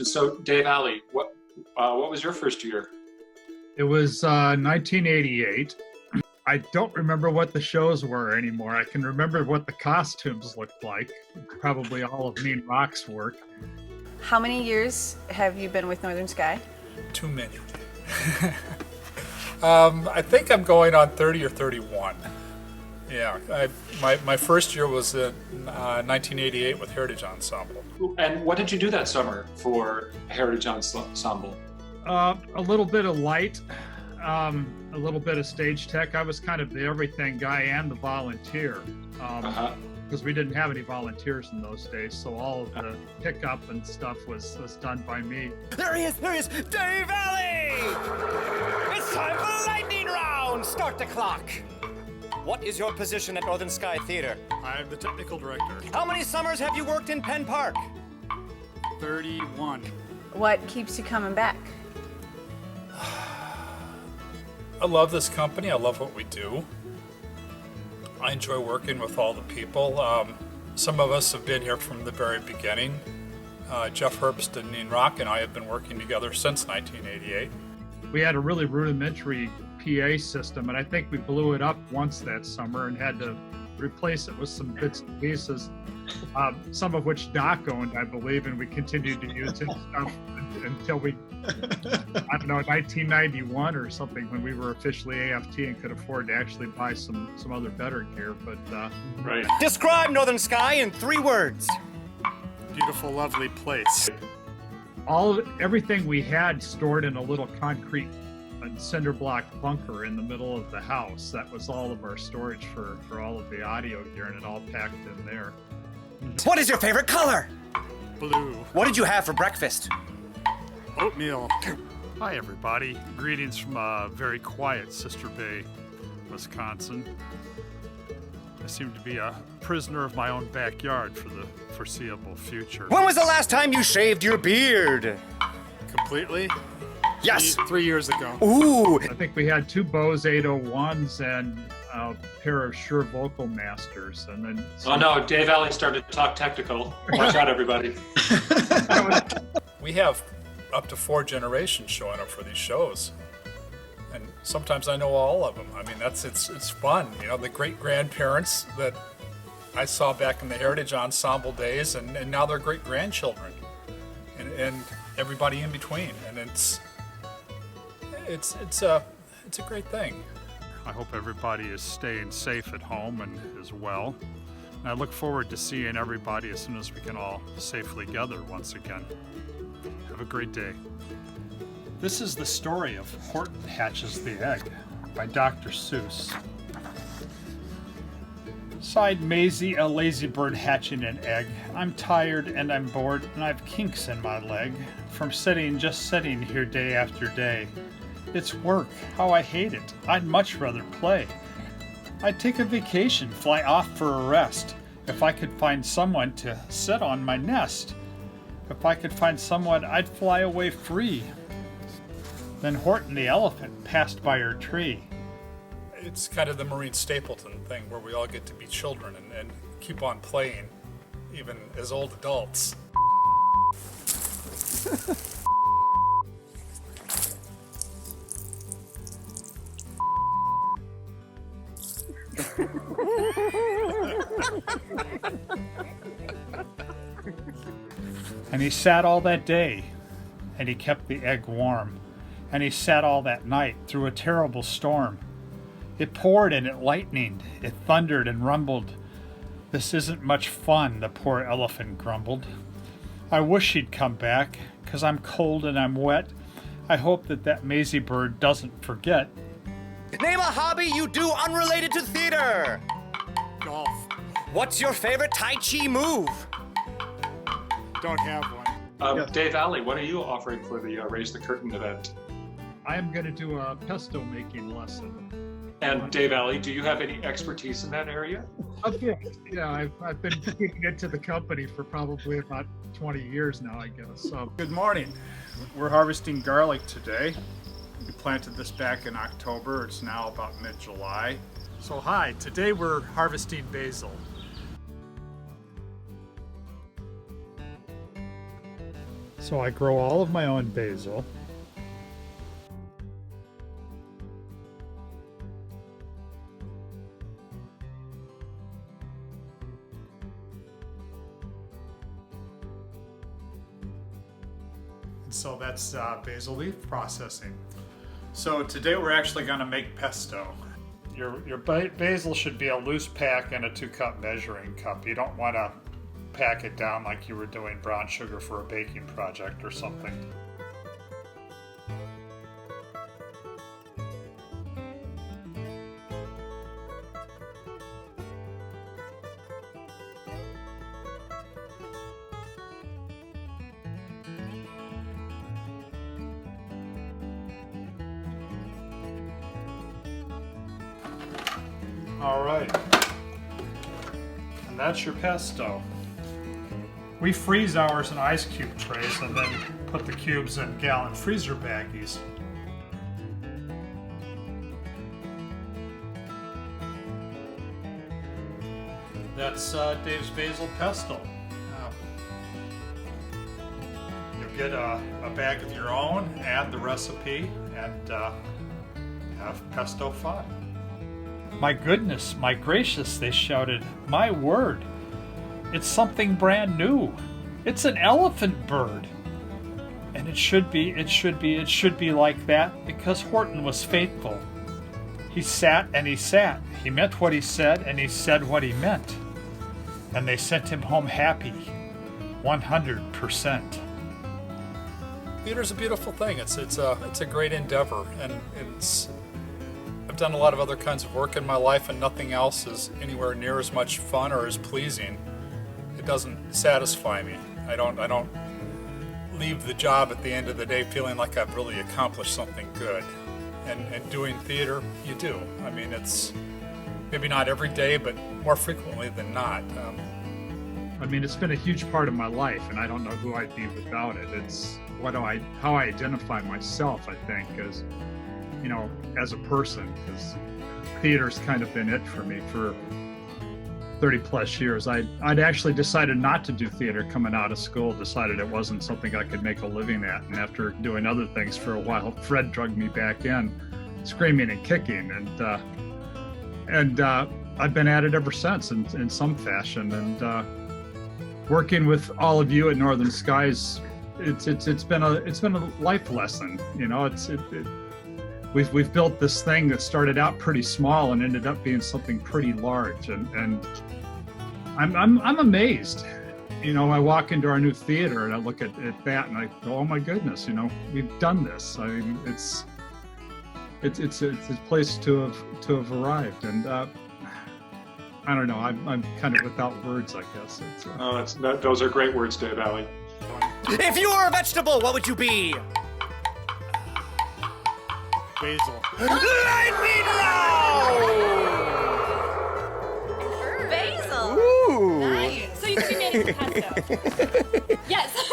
So, Dave Alley, what was your first year? It was 1988. I don't remember what the shows were anymore. I can remember what the costumes looked like. Probably all of Mean Rock's work. How many years have you been with Northern Sky? Too many. I think I'm going on 30 or 31. Yeah, my first year was in 1988 with Heritage Ensemble. And what did you do that summer for Heritage Ensemble? A little bit of light, a little bit of stage tech. I was kind of the everything guy and the volunteer, because we didn't have any volunteers in those days. So all of the pickup and stuff was done by me. There he is, Dave Alley! It's time for the lightning round! Start the clock. What is your position at Northern Sky Theater? I'm the technical director. How many summers have you worked in Penn Park? 31. What keeps you coming back? I love this company. I love what we do. I enjoy working with all the people. Some of us have been here from the very beginning. Jeff Herbst and Neen Rock and I have been working together since 1988. We had a really rudimentary PA system, and I think we blew it up once that summer and had to replace it with some bits and pieces, some of which Doc owned, I believe, and we continued to use his stuff until we, 1991 or something, when we were officially AFT and could afford to actually buy some other better gear. But Right. Describe Northern Sky in 3 words. Beautiful, lovely place. everything we had stored in a little concrete and cinder block bunker in the middle of the house. That was all of our storage for all of the audio gear, and it all packed in there. What is your favorite color? Blue. What did you have for breakfast? Oatmeal. Hi, everybody. Greetings from very quiet Sister Bay, Wisconsin. I seem to be a prisoner of my own backyard for the foreseeable future. When was the last time you shaved your beard? Completely? Yes. 3 years ago. Ooh. I think we had 2 Bose 801s and a pair of Shure Vocal Masters, and then. Oh no, Dave Alley started to talk technical. Watch out, everybody. We have up to 4 generations showing up for these shows. And sometimes I know all of them. I mean, it's fun. You know, the great-grandparents that I saw back in the Heritage Ensemble days, and now they're great-grandchildren. And everybody in between. And it's a great thing. I hope everybody is staying safe at home and is well. And I look forward to seeing everybody as soon as we can all safely gather once again. Have a great day. This is the story of Horton Hatches the Egg by Dr. Seuss. Sighed Maisie, a lazy bird hatching an egg. I'm tired and I'm bored and I've kinks in my leg from just sitting here day after day. It's work, how I hate it. I'd much rather play. I'd take a vacation, fly off for a rest, if I could find someone to sit on my nest. If I could find someone, I'd fly away free. Then Horton the elephant passed by her tree. It's kind of the Maureen Stapleton thing where we all get to be children and keep on playing, even as old adults. And he sat all that day, and he kept the egg warm. And he sat all that night through a terrible storm. It poured and it lightened, it thundered and rumbled. This isn't much fun, the poor elephant grumbled. I wish he'd come back, 'cause I'm cold and I'm wet. I hope that Maisie bird doesn't forget. Name a hobby you do unrelated to theater. Golf. What's your favorite Tai Chi move? Don't have one. Dave Alley, what are you offering for the Raise the Curtain event? I am going to do a pesto making lesson. And Dave Alley, do you have any expertise in that area? A bit. Yeah, I've been keeping it to the company for probably about 20 years now, I guess. So. Good morning. We're harvesting garlic today. We planted this back in October. It's now about mid-July. So hi, today we're harvesting basil. So I grow all of my own basil. And so that's basil leaf processing. So today we're actually going to make pesto. Your basil should be a loose pack in a 2-cup measuring cup. You don't want to pack it down like you were doing brown sugar for a baking project or something. All right, and that's your pesto. We freeze ours in ice cube trays and then put the cubes in gallon freezer baggies. That's Dave's basil pesto. You'll get a bag of your own, add the recipe, and have pesto fun. My goodness, my gracious, they shouted. My word. It's something brand new. It's an elephant bird. And it should be like that because Horton was faithful. He sat and he sat. He meant what he said and he said what he meant. And they sent him home happy. 100%. Theater's a beautiful thing. It's a great endeavor, and I've done a lot of other kinds of work in my life, and nothing else is anywhere near as much fun or as pleasing. It doesn't satisfy me. I don't leave the job at the end of the day feeling like I've really accomplished something good. And doing theater, you do. I mean, it's maybe not every day, but more frequently than not. I mean, it's been a huge part of my life, and I don't know who I'd be without it. It's how I identify myself, I think, as, you know, as a person, because theater's kind of been it for me for 30 plus years. I'd actually decided not to do theater coming out of school, decided it wasn't something I could make a living at. And after doing other things for a while, Fred drugged me back in, screaming and kicking. And I've been at it ever since in some fashion. And working with all of you at Northern Skies, it's been a life lesson. You know, we've built this thing that started out pretty small and ended up being something pretty large, and I'm amazed. You know, I walk into our new theater and I look at that and I go, oh my goodness, you know, we've done this. I mean, it's a place to have arrived, and I don't know. I'm kind of without words, I guess. Those are great words, Dave Alley. If you were a vegetable, what would you be? Basil. Lightning round! Basil. Ooh. Nice. So you could be made into pesto. Yes.